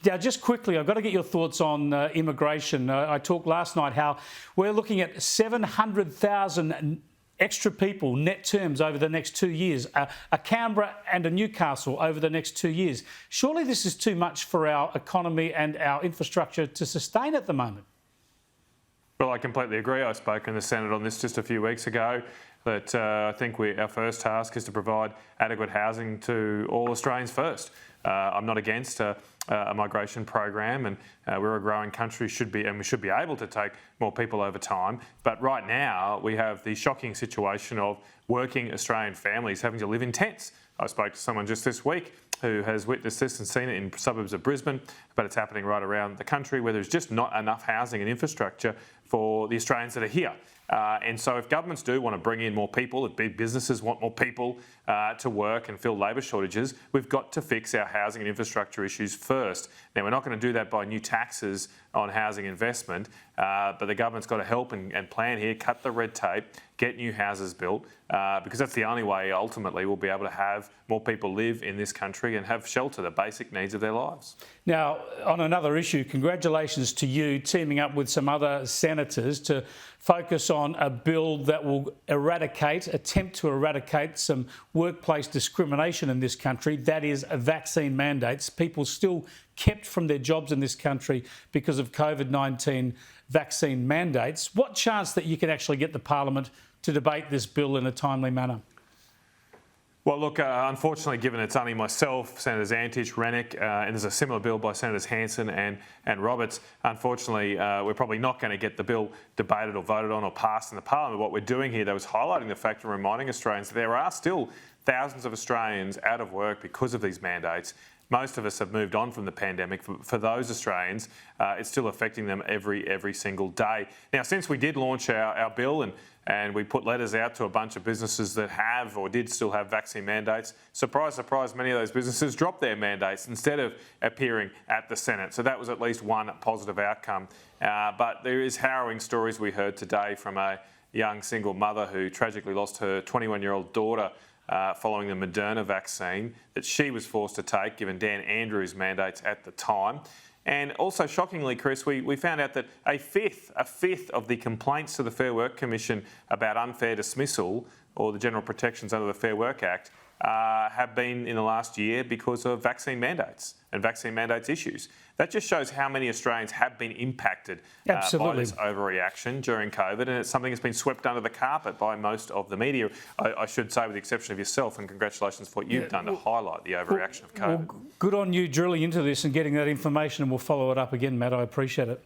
Now, just quickly, I've got to get your thoughts on immigration. I talked last night how we're looking at 700,000 extra people, net terms, over the next 2 years, a Canberra and a Newcastle over the next 2 years. Surely this is too much for our economy and our infrastructure to sustain at the moment. Well, I completely agree. I spoke in the Senate on this just a few weeks ago, that I think our first task is to provide adequate housing to all Australians first. I'm not against a migration program, and we're a growing country, and we should be able to take more people over time. But right now, we have the shocking situation of working Australian families having to live in tents. I spoke to someone just this week who has witnessed this and seen it in suburbs of Brisbane, but it's happening right around the country where there's just not enough housing and infrastructure for the Australians that are here. And so if governments do want to bring in more people, if big businesses want more people to work and fill labour shortages, we've got to fix our housing and infrastructure issues first. Now, we're not going to do that by new taxes on housing investment, but the government's got to help and plan here, cut the red tape, get new houses built, because that's the only way ultimately we'll be able to have more people live in this country and have shelter, the basic needs of their lives. Now, on another issue, congratulations to you teaming up with some other senators to focus on a bill that will attempt to eradicate some workplace discrimination in this country. That is vaccine mandates. People still kept from their jobs in this country because of COVID-19 vaccine mandates. What chance that you can actually get the Parliament to debate this bill in a timely manner? Well, look, unfortunately, given it's only myself, Senators Antich, Rennick, and there's a similar bill by Senators Hanson and Roberts, unfortunately, we're probably not going to get the bill debated or voted on or passed in the Parliament. What we're doing here, though, is highlighting the fact and reminding Australians that there are still thousands of Australians out of work because of these mandates. Most of us have moved on from the pandemic. For those Australians, it's still affecting them every single day. Now, since we did launch our bill and we put letters out to a bunch of businesses that have or did still have vaccine mandates, surprise, surprise, many of those businesses dropped their mandates instead of appearing at the Senate. So that was at least one positive outcome. But there is harrowing stories we heard today from a young single mother who tragically lost her 21-year-old daughter following the Moderna vaccine that she was forced to take, given Dan Andrews' mandates at the time. And also, shockingly, Chris, we found out that a fifth of the complaints to the Fair Work Commission about unfair dismissal or the general protections under the Fair Work Act have been in the last year because of vaccine mandates and vaccine mandates issues. That just shows how many Australians have been impacted by this overreaction during COVID, and it's something that's been swept under the carpet by most of the media, I should say, with the exception of yourself, and congratulations for what you've done to highlight the overreaction of COVID. Well, good on you drilling into this and getting that information, and we'll follow it up again, Matt. I appreciate it.